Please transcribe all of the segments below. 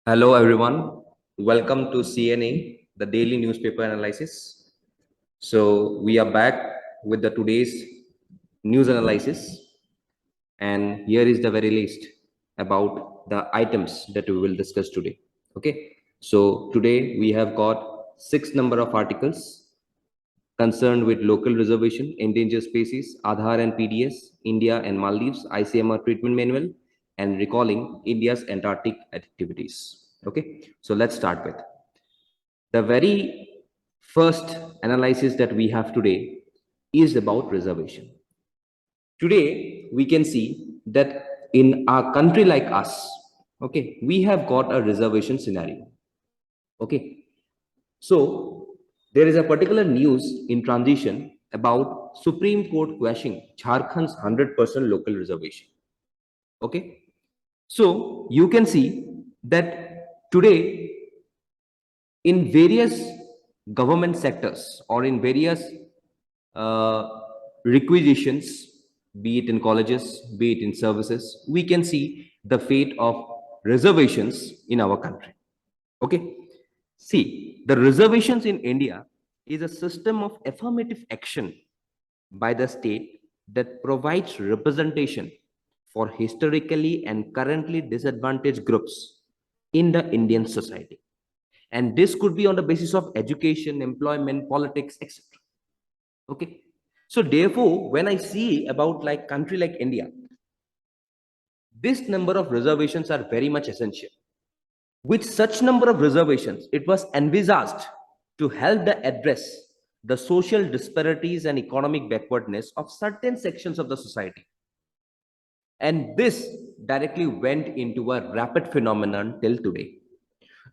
Hello, everyone. Welcome to CNA, the daily newspaper analysis. So, we are back with the today's news analysis, and here is the very list about the items that we will discuss today. Okay, so today we have got six number of articles concerned with local reservation, endangered species, Aadhaar and PDS, India and Maldives, ICMR treatment manual, and recalling India's Antarctic activities. Okay, so let's start with the very first analysis that we have today is about reservation. Today, we can see that in a country like us, okay, we have got a reservation scenario. Okay, so there is a particular news in transition about Supreme Court quashing Jharkhand's 100% local reservation. Okay, so you can see that today in various government sectors or in various uh, requisitions, be it in colleges, be it in services, we can see the fate of reservations in our country. Okay. See, the reservations in India is a system of affirmative action by the state that provides representation for historically and currently disadvantaged groups in the Indian society. And this could be on the basis of education, employment, politics, etc. Okay. So therefore, when I see about like country like India, this number of reservations are very much essential. With such number of reservations, it was envisaged to help the address the social disparities and economic backwardness of certain sections of the society. And this directly went into a rapid phenomenon till today.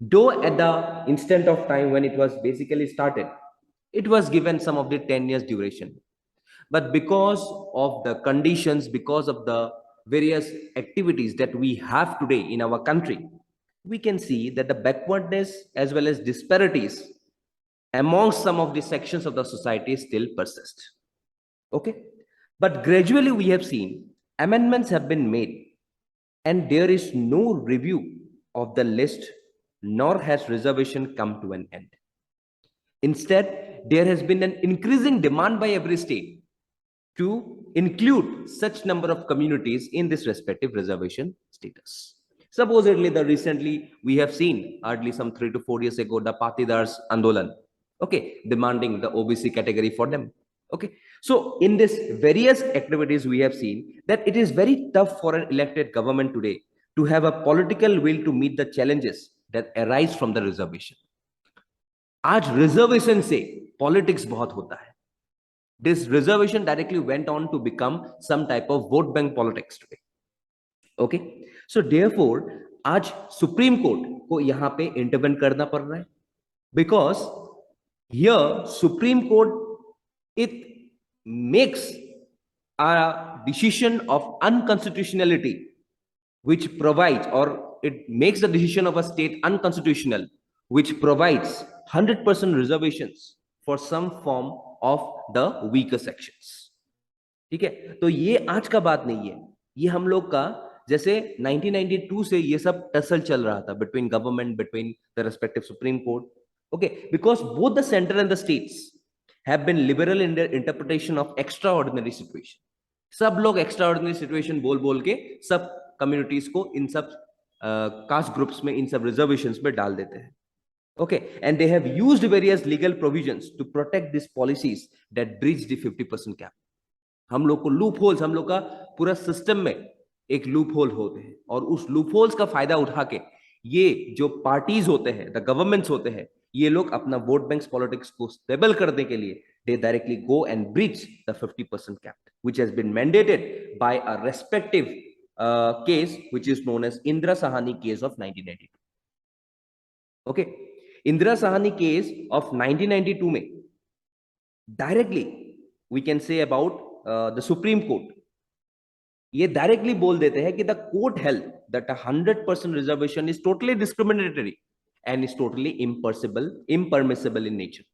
Though at the instant of time when it was basically started, it was given some of the 10 years duration. But because of the conditions, because of the various activities that we have today in our country, we can see that the backwardness as well as disparities among some of the sections of the society still persist. Okay. But gradually we have seen amendments have been made and there is no review of the list nor has reservation come to an end. Instead, there has been an increasing demand by every state to include such number of communities in this respective reservation status. Supposedly, the recently we have seen hardly some 3 to 4 years ago the Patidars Andolan, okay, demanding the OBC category for them. Okay, so in this various activities we have seen that it is very tough for an elected government today to have a political will to meet the challenges that arise from the reservation. आज reservation से politics बहुत होता है. This reservation directly went on to become some type of vote bank politics today. Okay, so therefore आज supreme court को यहाँ पे intervene करना पड़ रहा है because here Supreme Court it makes a decision of unconstitutionality which provides or it makes the decision of a state unconstitutional which provides 100% reservations for some form of the weaker sections. ठीक है, तो ये आज का बात नहीं है, ये हम लोग का जैसे 1992 से ये सब टसल चल रहा था between government, between the respective Supreme Court. Okay, because both the center and the states have been liberal in their interpretation of extraordinary situation. सब लोग extraordinary situation बोल बोल के सब communities को इन सब caste groups में इन सब reservations में डाल देते हैं. Okay, and they have used various legal provisions to protect these policies that breach the 50% cap. हम लोग को लूप होल्स, हम लोग का पूरा सिस्टम में एक लूप होल होते हैं और उस लूप होल्स का फायदा उठा के ये जो पार्टीज होते हैं, द गवर्नमेंट्स होते हैं, ये लोग अपना वोट बैंक पॉलिटिक्स को स्टेबल करने के लिए they directly go and breach the 50% cap which has been mandated by a respective case which is known as Indira Sahani case of 1992. Okay, Indira Sahani case of 1992 में directly we can say about the Supreme Court ये directly बोल देते हैं कि the court held that 100% reservation is totally discriminatory and is totally impermissible in nature.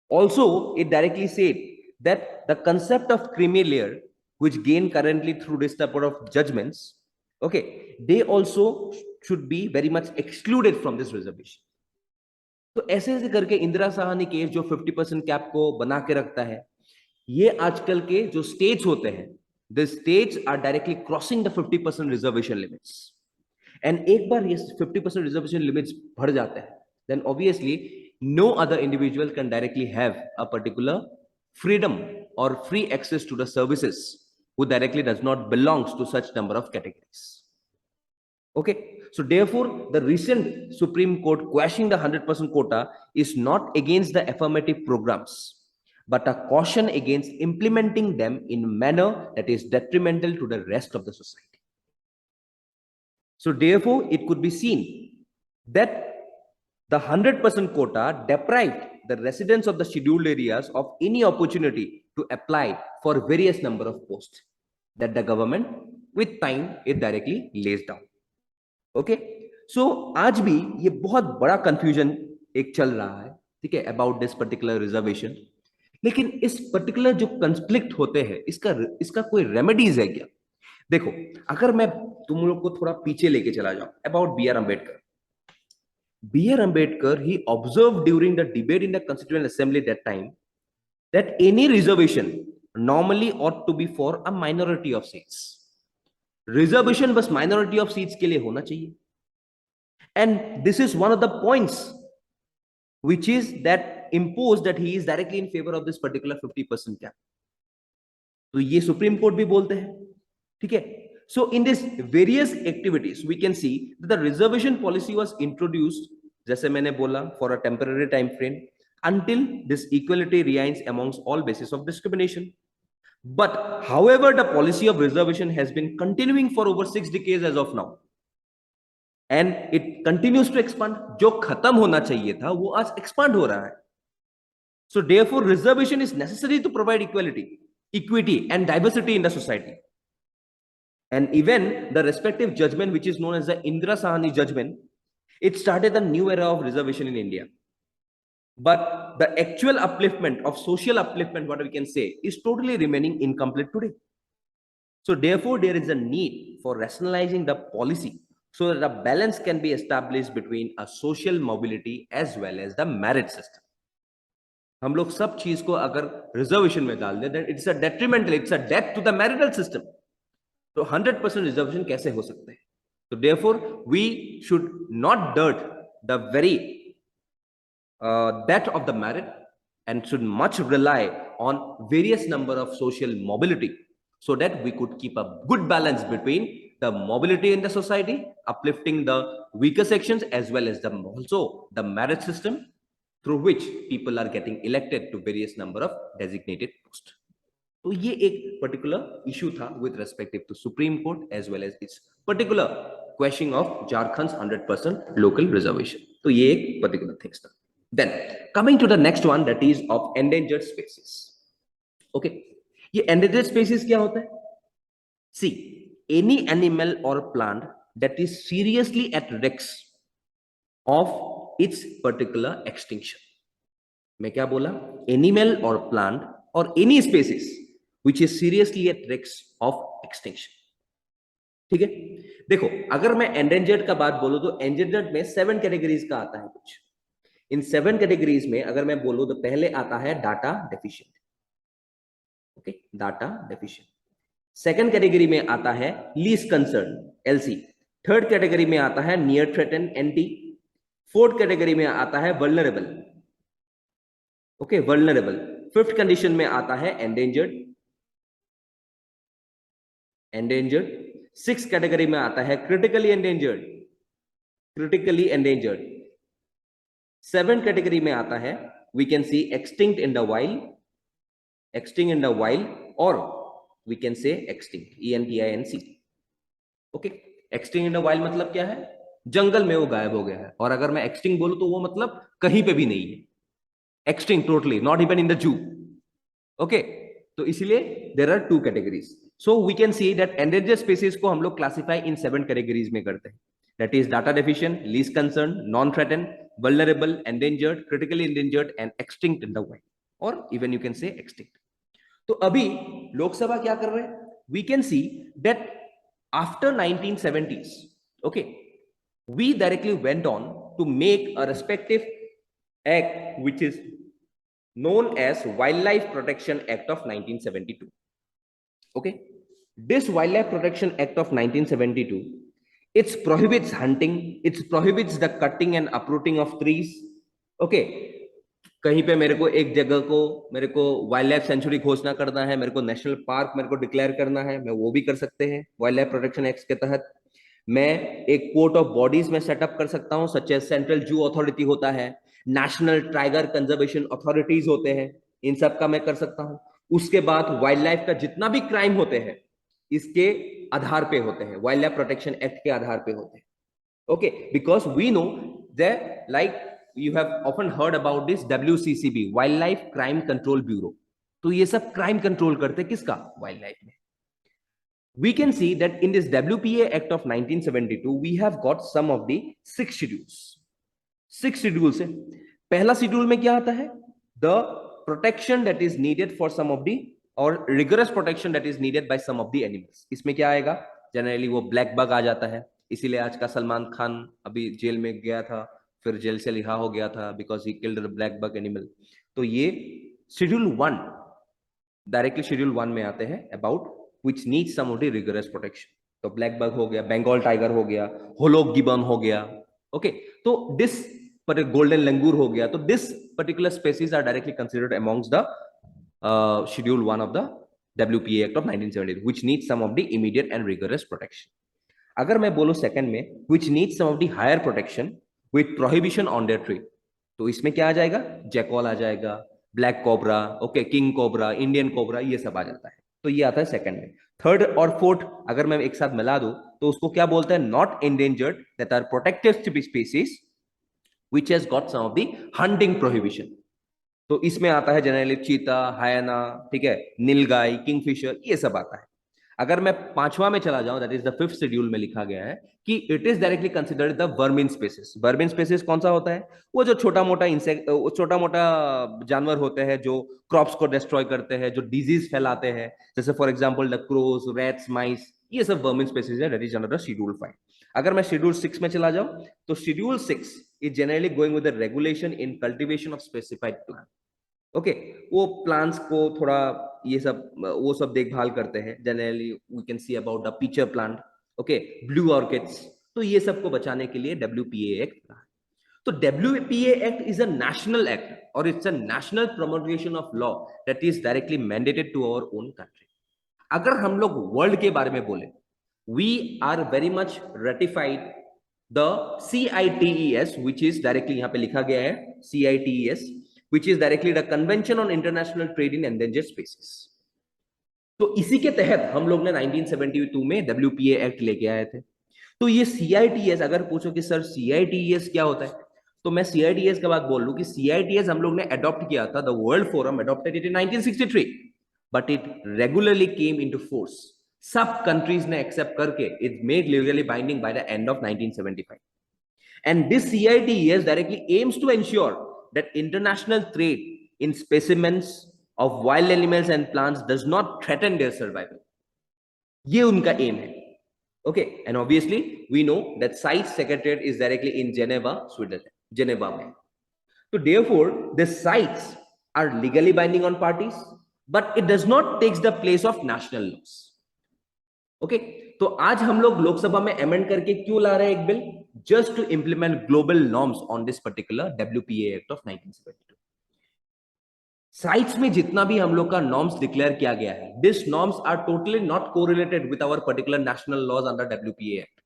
Also, it directly said that the concept of creamy layer, which gain currently through this type of judgments, okay, they also should be very much excluded from this reservation. तो ऐसे ऐसे करके Indira Sahni case जो 50% cap को बना के रखता है, ये आजकल के जो स्टेट्स होते हैं, the states are directly crossing the 50% reservation limits, and एक बार ये 50% रिजर्वेशन लिमिट्स बढ़ जाते हैं, then obviously no other individual can directly have a particular freedom or free access to the services who directly does not belongs to such number of categories. Okay, so therefore the recent Supreme Court quashing the 100% quota is not against the affirmative programs, but a caution against implementing them in a manner that is detrimental to the rest of the society. So therefore it could be seen that the 100% quota deprived the residents of the scheduled areas of any opportunity to apply for various number of posts that the government with time it directly lays down. Okay, so आज भी ये बहुत बड़ा confusion एक चल रहा है, ठीक है, about this particular reservation. लेकिन इस particular जो conflict होते हैं, इसका कोई remedies है क्या? देखो, अगर मैं तुम लोग को थोड़ा पीछे लेके चला जाऊं about B.R. Ambedkar. B.R. Ambedkar, he observed during the debate in the Constituent Assembly that time that any reservation normally ought to be for a minority of seats. Reservation बस minority of seats के लिए होना चाहिए. And this is one of the points which is that imposed that he is directly in favor of this particular 50% cap. तो ये Supreme Court भी बोलते हैं, ठीक है. So in this various activities, we can see that the reservation policy was introduced, जैसे मैंने बोला, for a temporary time frame until this equality reigns amongst all bases of discrimination. But however, the policy of reservation has been continuing for over 6 decades as of now, and it continues to expand. जो खत्म होना चाहिए था, वो आज expand हो रहा है. So therefore, reservation is necessary to provide equity, and diversity in the society. And even the respective judgment, which is known as the Indira Sahani judgment, it started a new era of reservation in India. But the actual upliftment of social upliftment, what we can say, is totally remaining incomplete today. So therefore, there is a need for rationalizing the policy so that a balance can be established between a social mobility as well as the merit system. हम लोग सब चीज को अगर reservation में डाल दें, then it's a detrimental, it's a death to the marital system. तो 100% रिजर्वेशन कैसे हो सकते हैं? So therefore, we should not dirt the very death of the merit and should much rely on various number of social mobility so that we could keep a good balance between the mobility in the society, uplifting the weaker sections, as well as also the merit system through which people are getting elected to various number of designated posts. तो ये एक particular issue था with respective to Supreme Court as well as its particular question of Jharkhand 100% local reservation. तो ये एक particular things था. Then coming to the next one, that is of endangered species. Okay, ये endangered species क्या होता है? See, any animal और plant that is seriously at risk of its particular extinction. मैं क्या बोला? एनिमल और प्लांट और any species which is seriously at risk of extinction. ठीक है, देखो, अगर मैं endangered का बात बोलूं तो endangered में 7 कैटेगरीज का आता है कुछ. इन 7 कैटेगरीज में अगर मैं बोलूं तो पहले आता है data deficient. Okay, data deficient. Second category में आता है least concern, LC. Third category में आता है near threatened, NT. Fourth category में आता है vulnerable. Okay, vulnerable. Fifth condition में आता है एंडेंजर्ड. सिक्स कैटेगरी में आता है क्रिटिकली एंडेंजर्ड. सेवन कैटेगरी में आता है we can see extinct in the wild, और we can say extinct, ENTINC. Okay, extinct in the wild मतलब क्या है? जंगल में वो गायब हो गया है. और अगर मैं एक्सटिंक्ट बोलूं तो वो मतलब कहीं पे भी नहीं है. Extinct totally, not even in the zoo. Okay, तो इसलिए there are 2 categories. So we can see that endangered species को हम लोग classify in 7 categories में करते हैं. That is data deficient, least concern, non-threatened, vulnerable, endangered, critically endangered, and extinct in the wild, or even you can say extinct. तो अभी लोकसभा क्या कर रहे हैं? We can see that after 1970s, okay, we directly went on to make a respective act which is known as Wildlife Protection Act of 1972. Okay, this Wildlife Protection Act of 1972, it prohibits hunting, it prohibits the cutting and uprooting of trees. Okay, कहीं पे मेरे को एक जगह को मेरे को wild life sanctuary घोषणा करना है, मेरे को नेशनल पार्क मेरे को डिक्लेयर करना है, मैं वो भी कर सकते हैं वाइल्ड लाइफ प्रोटेक्शन एक्ट के तहत। मैं एक कोर्ट ऑफ बॉडीज में सेटअप कर सकता हूं, such as central zoo authority होता है, नेशनल टाइगर कंजर्वेशन अथॉरिटीज होते हैं, इन सब का मैं कर सकता हूं। उसके बाद वाइल्ड लाइफ का जितना भी क्राइम होते हैं इसके आधार पे होते हैं, वाइल्ड लाइफ प्रोटेक्शन एक्ट के आधार पे होते हैं। Okay, because we know that like you have often heard about this WCCB, Wildlife Crime Control Bureau. तो ये सब क्राइम कंट्रोल करते किसका? वाइल्ड लाइफ में। We can see that in this WPA Act of 1972 we have got some of the 6 schedules. 6 schedules है। पहला schedule में क्या आता है? The protection that is needed for some of the or rigorous protection that is needed by some of the animals. इसमें क्या आएगा? Generally वो ब्लैक बग आ जाता है, इसीलिए आज का सलमान खान अभी जेल में गया था, फिर जेल से रिहा हो गया था because he killed the black bug animal. तो ये शेड्यूल 1 डायरेक्टली शेड्यूल 1 में आते हैं about which needs some of the rigorous protection. तो ब्लैक बग हो गया, बंगाल टाइगर हो गया, होलोक गिबन हो गया। ओके, तो दिस पर गोल्डन लंगूर हो गया, तो this particular species are directly considered amongst the schedule 1 of the WPA Act of 1972 which needs some of the immediate and rigorous protection. अगर मैं बोलूं सेकंड में which needs some of the higher protection with prohibition on their trade, तो इसमें क्या आ जाएगा? Jackal आ जाएगा, black cobra, okay, king cobra, Indian cobra, ये सब आ जाता है। तो ये आता है सेकंड में। थर्ड और फोर्थ अगर मैं एक साथ मिला दूं तो उसको क्या बोलते हैं? Not endangered that are protected species which has got some of the hunting prohibition. तो इसमें आता है जनरली चीता, हायना, ठीक है, नीलगाय, किंगफिशर, ये सब आता है। अगर मैं पांचवा में चला जाऊं, that is the 5th schedule में लिखा गया है कि it is directly considered the vermin species. Vermin species कौन सा होता है? वो जो छोटा मोटा इंसेक्ट, छोटा मोटा जानवर होते हैं जो क्रॉप्स को डिस्ट्रॉय करते हैं, जो डिजीज फैलाते हैं, जैसे for example the crows, rats, mice, ये सब वर्मिन स्पेसिस है, that is under the schedule 5। अगर मैं शेड्यूल 6 में चला जाऊं तो schedule 6 is generally going with the regulation in cultivation of specified plant. Okay, वो प्लांट्स को थोड़ा ये सब वो सब देखभाल करते हैं। Generally we can see about the pitcher plant, okay, blue orchids, तो ये सब को बचाने के लिए WPA एक्ट रहा है। तो WPA act is a national act और it's a national promulgation of law that is directly mandated to our own country. अगर हम लोग वर्ल्ड के बारे में बोले, we are very much ratified the CITES which is directly यहाँ पे लिखा गया है CITES which is directly the Convention on International Trade in Endangered Species. तो इसी के तहत हम लोग ने 1972 में WPA एक्ट लेके आए थे। तो ये CITES, अगर पूछो कि सर CITES क्या होता है, तो मैं CITES के बाद बोल लूं कि CITES हम लोग ने अडॉप्ट किया था, the world forum adopted it in 1963, but it regularly came into force. सब कंट्रीज ने एक्सेप्ट करके it made legally binding by the end of 1975, and this CITES directly aims to ensure that international trade in specimens of wild animals and plants does not threaten their survival. ये उनका M है। Okay, and obviously we know that CITES secretariat is directly in Geneva, Switzerland, Geneva में। So therefore the CITES are legally binding on parties, but it does not take the place of national laws. Okay, तो आज हम लोग लोकसभा में amend करके क्यों ला रहे हैं एक bill? Just to implement global norms on this particular WPA act of 1972। CITES में जितना भी हम लोग का नॉर्म्स डिक्लेयर किया गया है, this norms are totally not correlated with our particular national laws under WPA act.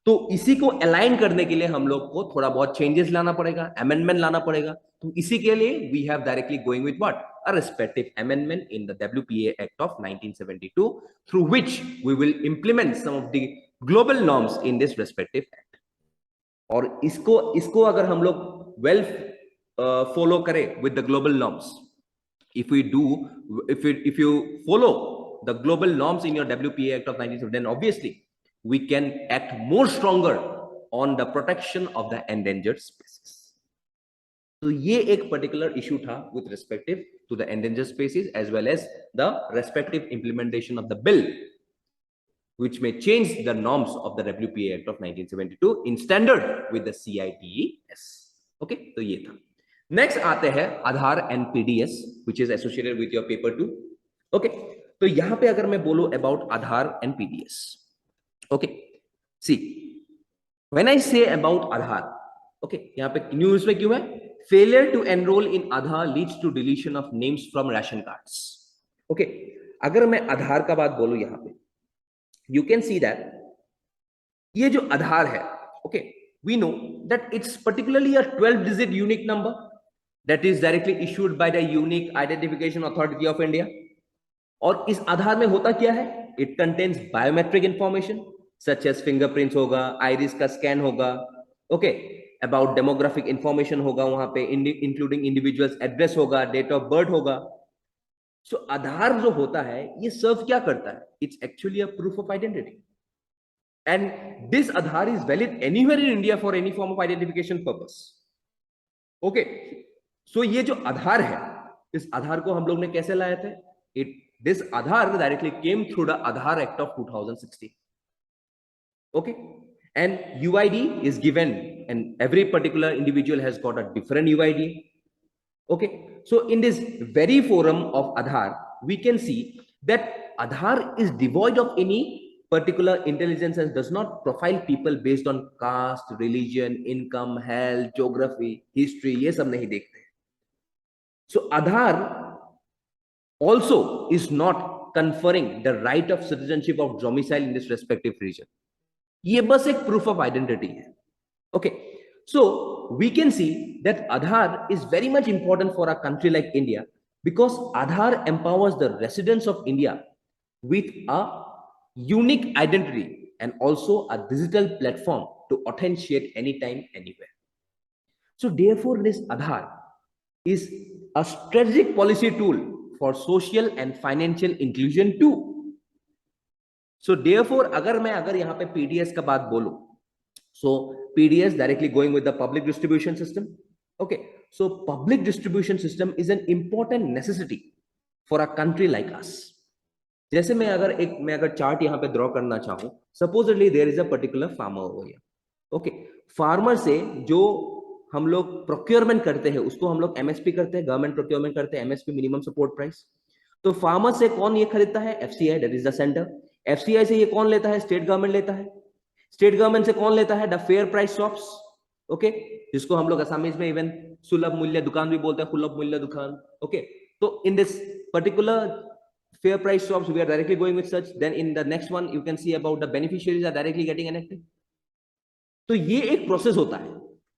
तो इसी को अलाइन करने के लिए हम लोग को थोड़ा बहुत चेंजेस लाना पड़ेगा, अमेंडमेंट लाना पड़ेगा। तो इसी के लिए we have directly going with what? A respective amendment in the WPA act of 1972 through which we will implement some of the global norms in this respective act. और इसको अगर हम लोग वेल फॉलो करें with the global norms, if you follow the global norms in your WPA Act of 1970, then obviously we can act more stronger on the protection of the endangered species. तो ये एक particular issue था with respective to the endangered species as well as the respective implementation of the bill which may change the norms of the WPA Act of 1972 in standard with the CITES. Okay, तो ये था. Next आते हैं आधार and PDS, which is associated with your paper 2. Okay, तो यहां पे अगर मैं बोलूं about Aadhaar and PDS. Okay, see, when I say about Aadhaar, okay, यहाँ पे न्यूज में क्यों है? Failure to enroll in Aadhaar leads to deletion of names from ration cards. Okay, अगर मैं आधार का बात बोलूं यहाँ पे, you can see that ये जो आधार है, okay, we know that it's particularly a 12-digit unique number that is directly issued by the Unique Identification Authority of India. और इस आधार में होता क्या है? It contains biometric information such as fingerprints होगा, iris का scan होगा, okay, about demographic information होगा वहां पे, including individual's address होगा, date of birth होगा. So आधार जो होता है ये सर्व क्या करता है? It's actually a proof of identity. And this Aadhaar is valid anywhere in India for any form of identification purpose. Okay, so ये जो आधार है, इस आधार को हम लोग ने कैसे लाए थे? This Aadhaar directly came through the Aadhaar Act of 2016. Okay, and UID is given, and every particular individual has got a different UID. Okay, so in this very forum of Aadhaar, we can see that Aadhaar is devoid of any particular intelligence and does not profile people based on caste, religion, income, health, geography, history. ये सब नहीं देखते. So Aadhaar also is not conferring the right of citizenship of domicile in this respective region. ये बस एक proof of identity है. Okay, so we can see that Aadhaar is very much important for a country like India because Aadhaar empowers the residents of India with a unique identity and also a digital platform to authenticate anytime, anywhere. So therefore, this Aadhaar is a strategic policy tool for social and financial inclusion too. So therefore, अगर यहाँ पे PDS का बात बोलूं, so PDS directly going with the public distribution system. Okay, so public distribution system is an important necessity for a country like us. जैसे मैं अगर chart यहाँ पे ड्रॉ करना चाहूँ, supposedly there is a particular farmer over here. Okay, farmer से जो हम लोग प्रोक्योरमेंट करते हैं उसको हम लोग एमएसपी करते हैं, गवर्नमेंट प्रोक्योरमेंट करते हैं, एमएसपी मिनिमम सपोर्ट प्राइस. तो फार्मर से कौन ये खरीदता है? FCI, that is the centre. FCI से ये कौन लेता है? स्टेट गवर्नमेंट लेता है. स्टेट गवर्नमेंट से कौन लेता है? The fair price shops. Okay, जिसको हम लोग असामीज में इवन सुलभ मूल्य दुकान भी बोलते हैं, सुलभ मूल्य दुकान. ओके, तो in this particular fair price shops we are directly going with such. Then in the next one you can see about the beneficiaries are directly getting enacted. तो ये एक प्रोसेस होता है.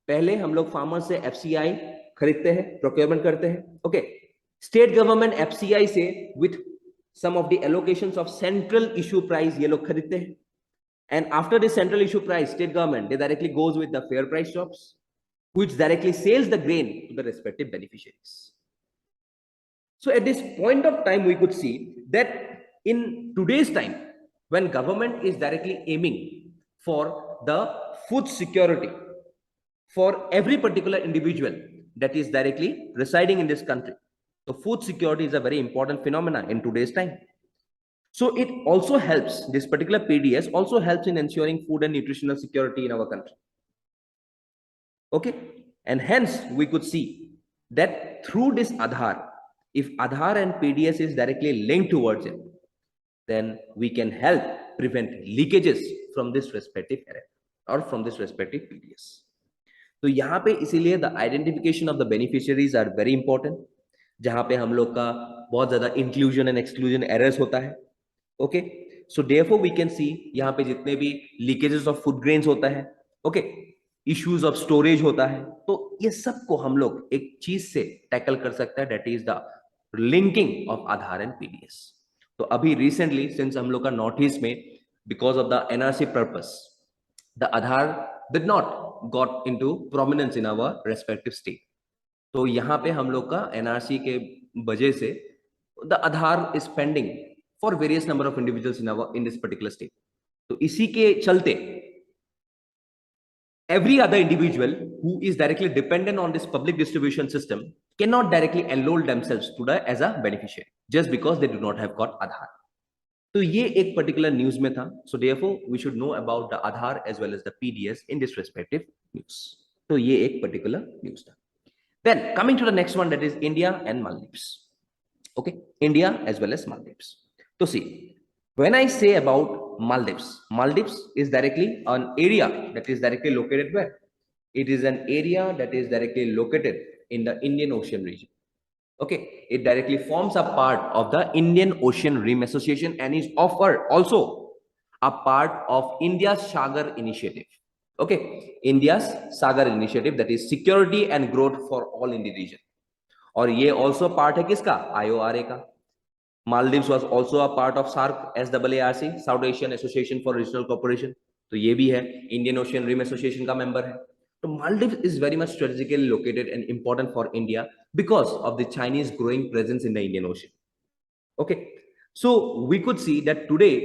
पहले हम लोग फार्मर से एफसीआई खरीदते हैं, प्रोक्योरमेंट करते हैं. ओके, स्टेट गवर्नमेंट एफसीआई से with some of the allocations of central issue price ये लोग खरीदते हैं. And after this central issue price, state government they directly goes with the fair price shops which directly sells the grain to the respective beneficiaries. So at this point of time, we could see that in today's time, when government is directly aiming for the food security for every particular individual that is directly residing in this country, so food security is a very important phenomenon in today's time. So it also helps, this particular PDS also helps in ensuring food and nutritional security in our country. Okay, and hence we could see that through this Aadhaar, if Aadhaar and PDS is directly linked towards it, then we can help prevent leakages from this respective error or from this respective PDS. तो यहाँ पे इसीलिए the identification of the beneficiaries are very important, जहाँ पे हम लोग का बहुत ज़्यादा inclusion and exclusion errors होता है. Okay, so therefore we can see यहाँ पे जितने भी leakages of food grains होता है, okay, issues of storage होता है, तो ये सब को हम लोग एक चीज से टैकल कर सकते हैं, that is the linking of Aadhaar and PDS. तो अभी recently since हम लोग का नॉर्थ ईस्ट में because of the NRC purpose, the Aadhaar did not got into prominence in our respective state. तो यहाँ पे हम लोग का NRC के वजह से the Aadhaar is pending for various number of individuals in this particular state. तो इसी के चलते every other individual who is directly dependent on this public distribution system cannot directly enroll themselves to as a beneficiary just because they do not have got Aadhaar. तो ये एक particular news में था. So therefore we should know about the Aadhaar as well as the PDS in this respective news. तो ये एक particular news था. Then coming to the next one, that is India and Maldives. Okay, India as well as Maldives. So see, when I say about Maldives, Maldives is directly an area that is directly located where? It is an area that is directly located in the Indian Ocean region. Okay, it directly forms a part of the Indian Ocean Rim Association and is offered also a part of India's Sagar Initiative. Okay, India's Sagar Initiative, that is security and growth for all in the region. और ये also part है किसका? IORA का. Maldives was also a part of SAARC, SAARC, South Asian Association for Regional Cooperation. तो ये भी है, Indian Ocean Rim Association का मेंबर है. तो Maldives is very much strategically located and important for India because of the Chinese growing presence in the Indian Ocean. Okay, so we could see that today,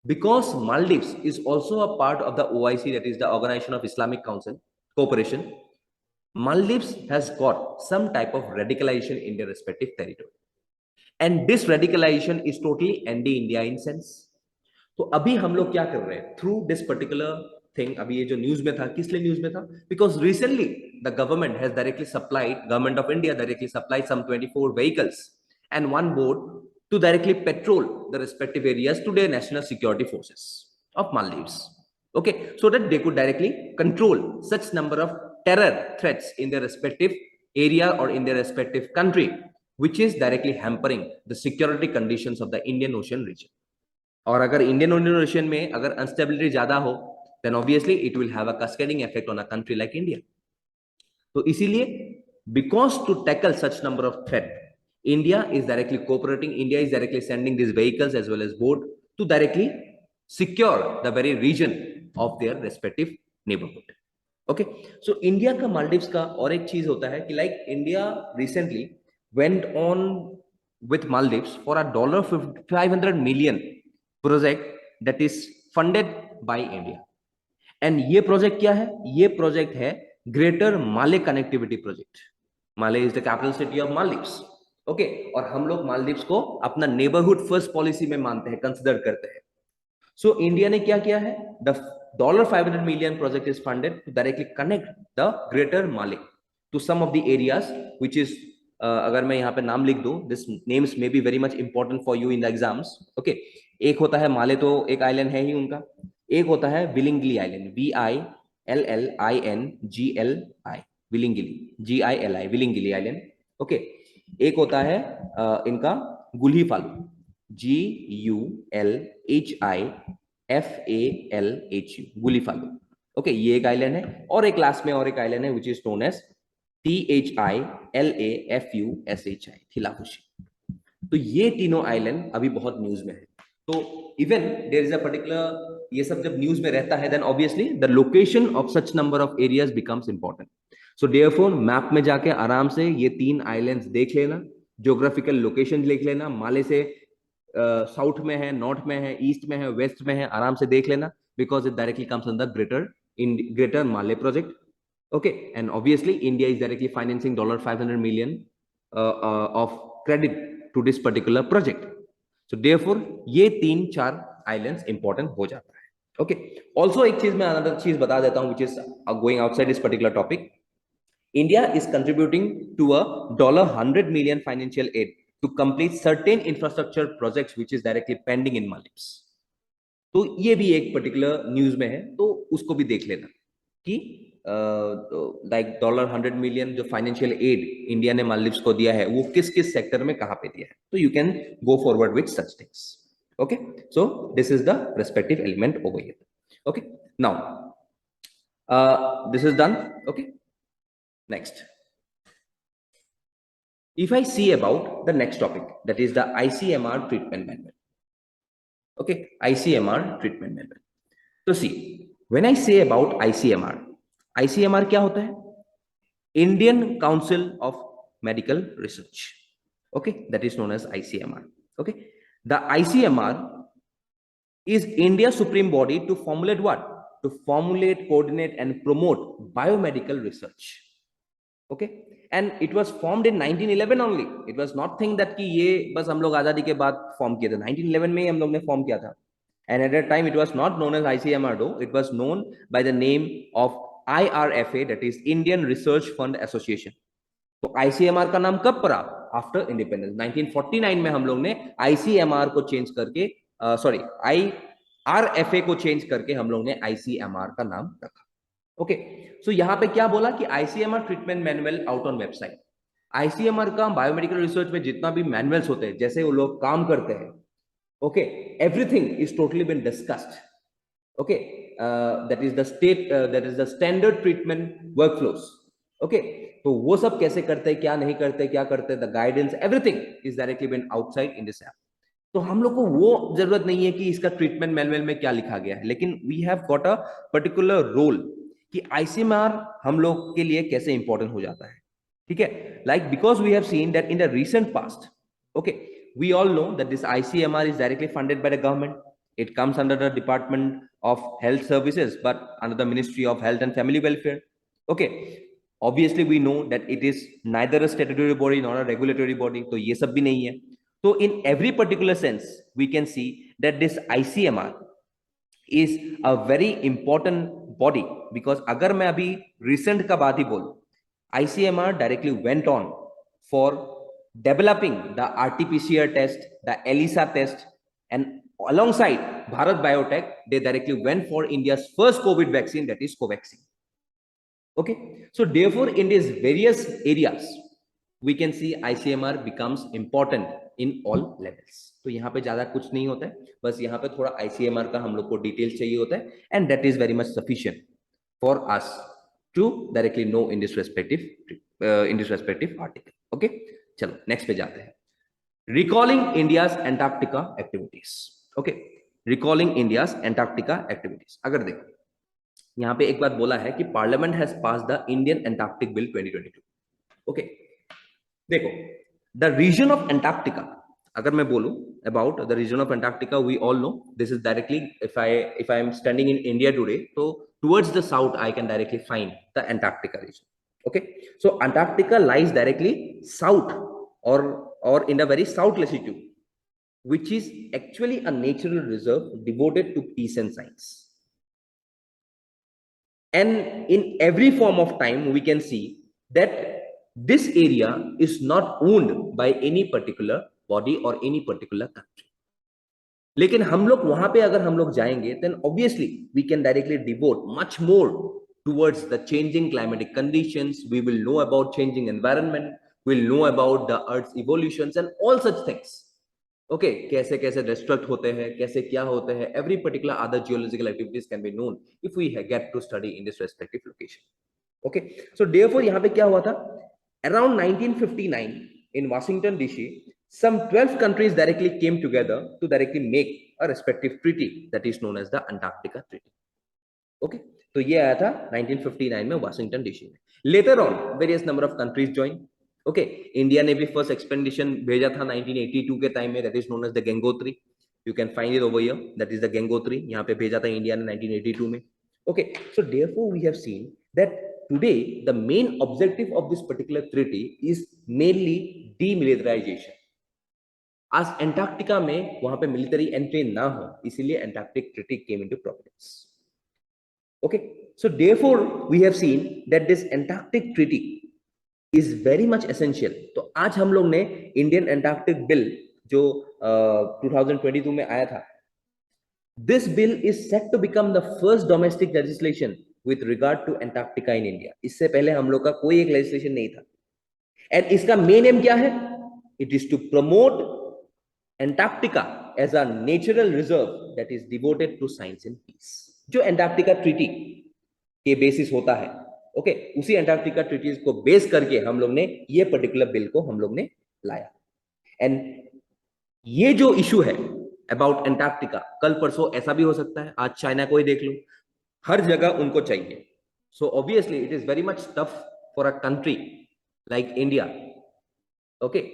because Maldives is also a part of the OIC, that is the Organization of Islamic Council Cooperation, Maldives has got some type of radicalization in their respective territory, and this radicalization is totally anti-India in sense. तो अभी हम लोग क्या कर रहे हैं through this particular thing? अभी ये जो न्यूज में था, किस लिए न्यूज में था? Because recently the government has directly supplied, government of India directly supplied some 24 vehicles and one boat to directly patrol the respective areas to their national security forces of Maldives. Okay, so that they could directly control such number of terror threats in their respective area or in their respective country, which is directly hampering the security conditions of the Indian Ocean region. और अगर Indian ocean में अगर instability ज्यादा हो, then obviously it will have a cascading effect on a country like India. तो इसीलिए because to tackle such number of threat, India is directly cooperating, India is directly sending these vehicles as well as boat to directly secure the very region of their respective neighborhood. Okay, so India का Maldives का और एक चीज होता है कि like India recently went on with Maldives for a $500 million project that is funded by India. And ये project क्या है? ये प्रोजेक्ट है greater Male connectivity project. Male is the capital city of Maldives. Okay, और हम लोग मालदीव्स को अपना नेबरहुड फर्स्ट पॉलिसी में मानते हैं, कंसिडर करते हैं. सो इंडिया ने क्या किया है? The $500 million project is funded to directly connect the greater Male to some of the areas which is अगर मैं यहाँ पे नाम लिख दूं, this names may be very much important for you in the exams. Okay, एक होता है माले, तो एक आइलैंड है ही उनका. एक होता है willingly island, VILLINGLI, willingly, GILI, willingly island. Okay, एक होता है इनका गुल्ही फालू, GULHIFALHU, गुल्ही फालू. ओके, ये एक आइलैंड है. और एक लास्ट में और एक आइलैंड है which is known as THILAFUSHI, Thilafushi. तो ये तीनों आइलैंड अभी बहुत न्यूज में है. तो even there is a particular, ये सब जब न्यूज में रहता है, then obviously the location of such number of areas becomes important. So therefore map में जाके आराम से ये तीन आइलैंड्स देख लेना, ज्योग्राफिकल लोकेशन लिख लेना, माले से साउथ में है, नॉर्थ में है, ईस्ट में है, वेस्ट में है, आराम से देख लेना, because it directly comes on the greater Male project. Okay, and obviously India is directly financing $500 million of credit to this particular project. So therefore ये 3-4 islands important हो जाता है. Okay, also एक चीज मैं another चीज बता देता हूँ which is going outside this particular topic. India is contributing to a $100 million financial aid to complete certain infrastructure projects which is directly pending in Maldives. तो ये भी एक particular न्यूज में है, तो उसको भी देख लेना कि लाइक $100 million जो फाइनेंशियल एड इंडिया ने मालदीव्स को दिया है वो किस किस सेक्टर में कहां पे दिया है. तो you can go forward with such things. Okay, so this is the respective element over here. Okay, now this is done. Okay, next if I see about the next topic, that is the ICMR treatment manual. Okay, ICMR treatment manual. So see, when I say about ICMR क्या होता है? Indian Council of Medical Research. Okay, that is known as ICMR. Okay, the ICMR is India's supreme body to formulate what? To formulate, coordinate and promote biomedical research. Okay, and it was formed in 1911 only. It was not thing that कि ये बस हम लोग आजादी के बाद form किए थे. 1911 में ही हम लोग ने फॉर्म किया था. And at that time it was not known as ICMR though, it was known by the name of IRFA, that is Indian Research Fund Association. तो ICMR का नाम कब पड़ा? After independence. 1949 में हम लोग ने ICMR को चेंज करके, सॉरी, IRFA को चेंज करके हम लोग ने ICMR का नाम रखा. ओके, सो यहां पे क्या बोला कि ICMR treatment manual out on website. ICMR का बायोमेडिकल रिसर्च में जितना भी मैनुअल्स होते हैं, जैसे वो लोग काम करते हैं, okay, everything is totally been discussed. Okay, that is the state, that is the standard treatment workflows. Okay, तो वो सब कैसे करते हैं, क्या नहीं करते, क्या करते हैं, the guidance, everything is directly been outside in this app. तो हम लोग को वो जरूरत नहीं है कि इसका ट्रीटमेंट मैनुअल में क्या लिखा गया है, लेकिन we have got a particular role कि ICMR हम लोग के लिए कैसे इंपॉर्टेंट हो जाता है. ठीक है, like because we have seen that in the recent past, okay, we all know that this ICMR is directly funded by the government. It comes under the Department of Health Services, but under the Ministry of Health and Family Welfare. Okay, obviously we know that it is neither a statutory body nor a regulatory body. तो ये सब भी नहीं है. So in every particular sense, we can see that this ICMR is a very important body, because अगर मैं अभी recent का बात ही बोलूं, ICMR directly went on for developing the RT-PCR test, the ELISA test, and alongside Bharat Biotech, they directly went for India's first COVID vaccine, that is Covaxin. Okay, so therefore in these various areas we can see ICMR becomes important in all levels. तो यहाँ पे ज्यादा कुछ नहीं होता है, बस यहाँ पे थोड़ा ICMR का हम लोग को डिटेल्स चाहिए होता है, and that is very much sufficient for us to directly know in this respective article. Okay, चलो नेक्स्ट पे जाते हैं. Recalling India's Antarctica activities. Okay, recalling India's Antarctica activities. अगर देखो यहाँ पे एक बात बोला है कि parliament has pass the Indian Antarctic bill 2022. Okay, देखो द रीजन ऑफ एंटार्क्टिका, अगर मैं बोलूं about the region of Antarctica, we all know this is directly, if I am standing in India today, तो towards the south I can directly find the Antarctica region. Okay, so Antarctica lies directly south or in a very south latitude, which is actually a natural reserve devoted to peace and science. And in every form of time, we can see that this area is not owned by any particular body or any particular country. लेकिन हम लोग वहां पे अगर हम लोग जाएंगे, then obviously we can directly devote much more towards the changing climatic conditions. We will know about changing environment. We'll know about the Earth's evolutions and all such things. Okay, कैसे कैसे destruct होते हैं, कैसे क्या होते हैं, every particular other geological activities can be known if we get to study in this respective location. Okay, so therefore यहाँ पे क्या हुआ था, around 1959 in Washington DC, some 12 countries directly came together to directly make a respective treaty that is known as the Antarctica Treaty. Okay, तो ये आया था 1959 में Washington DC में. Later on, various number of countries joined. Okay, India ने भी first expedition भेजा था 1982 के टाइम में, that is known as the Gangotri. You can find it over here, that is the Gangotri. यहाँ पे भेजा था इंडिया ने 1982 में. Okay, so therefore we have seen that today the main objective of this particular treaty is mainly demilitarization. आज Antarctica में वहां पे मिलिट्री एंट्री ना हो, इसीलिए Antarctic treaty came into providence. Okay, so therefore we have seen that this Antarctic treaty is very much essential. तो आज हम लोग ने इंडियन एंटार्क्टिक बिल जो 2022 में आया था, this bill is set to become the first domestic legislation with regard to Antarctica in India. इससे पहले हम लोग का कोई एक legislation नहीं था. And इसका main aim क्या है? It is to promote Antarctica as a natural reserve that is devoted to science and peace. जो Antarctica Treaty के बेसिस होता है, ओके, उसी एंटार्क्टिका ट्रीटीज को बेस करके हम लोग ने ये पर्टिकुलर बिल को हम लोग ने लाया. एंड ये जो इशू है अबाउट एंटार्क्टिका, कल परसों ऐसा भी हो सकता है, आज चाइना को ही देख लो, हर जगह उनको चाहिए. So obviously it is very much tough for a country like India, okay,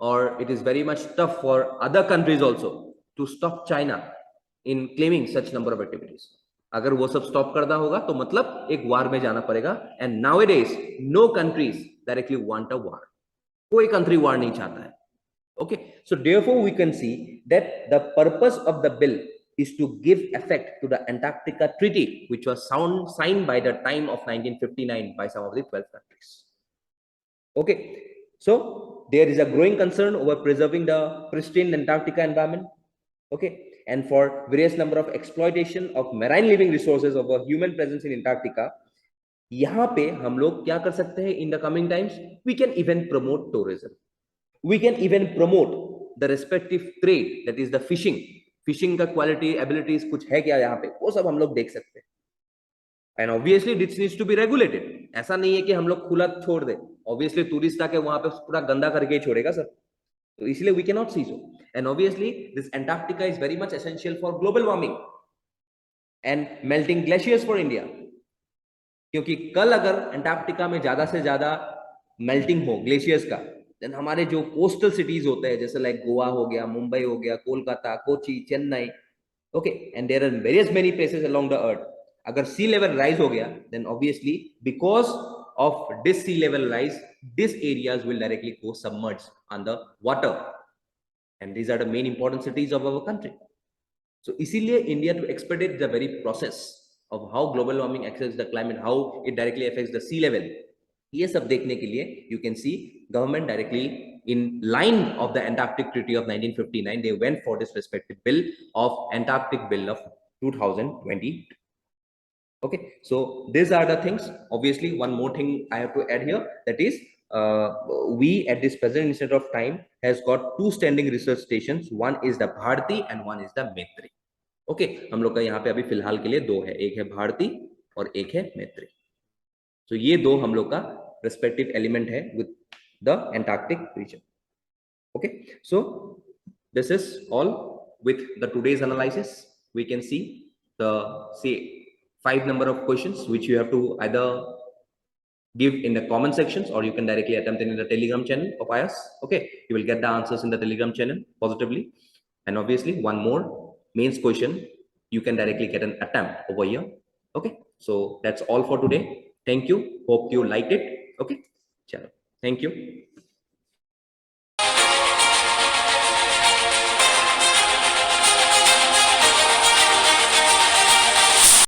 और it is very much tough for other countries also to stop China in claiming such number of activities. अगर वो सब stop करना होगा तो मतलब एक वार में जाना पड़ेगा. And nowadays no countries directly want a war. कोई country war नहीं चाहता है. Okay, so therefore we can see that the purpose of the bill is to give effect to the Antarctica Treaty, which was signed by the time of 1959 by some of the 12 countries. Okay, so there is a growing concern over preserving the pristine Antarctica environment. Okay, and for various number of exploitation of marine living resources of a human presence in Antarctica, यहाँ पे हम लोग क्या कर सकते हैं in the coming times? We can even promote tourism. We can even promote the respective trade, that is the fishing का quality abilities कुछ है क्या यहाँ पे, वो सब हम लोग देख सकते हैं. And obviously this needs to be regulated. ऐसा नहीं है कि हम लोग खुला छोड़ दे. Obviously टूरिस्ट आके वहां पे पूरा गंदा करके ही छोड़ेगा सर, तो इसलिए we cannot see so. And obviously this Antarctica is very much essential for global warming and melting glaciers for India. क्योंकि कल अगर अंटार्कटिका में ज्यादा से ज्यादा मेल्टिंग हो ग्लेशियर्स का, देन हमारे जो कोस्टल सिटीज होते हैं जैसे लाइक गोवा हो गया, मुंबई हो गया, Kolkata, Kochi, Chennai, okay, and there are various many places along the earth, अगर सी लेवल राइज हो गया, then obviously because of this sea level rise, this areas will directly go submerged on the water, and these are the main important cities of our country. So इसीलिए India to expedite the very process of how global warming affects the climate, how it directly affects the sea level, ये सब देखने के लिए you can see government directly in line of the Antarctic Treaty of 1959, they went for this respective bill of Antarctic Bill of 2020. Okay, so these are the things. Obviously one more thing I have to add here, that is we at this present instant of time has got two standing research stations. One is the Bharti and one is the Maitri. Okay, हम लोग का यहाँ पे अभी फिलहाल के लिए दो है, एक है भारती और एक है मैत्री. तो ये दो हम लोग का रेस्पेक्टिव एलिमेंट है with the Antarctic region. Okay, so this is all with the today's analysis. We can see the say 5 number of questions which you have to either give in the comment sections or you can directly attempt it in the Telegram channel of IAS. Okay, you will get the answers in the Telegram channel positively. And obviously one more mains question, you can directly get an attempt over here. Okay, so that's all for today. Thank you, hope you liked it. Okay, chalo, thank you.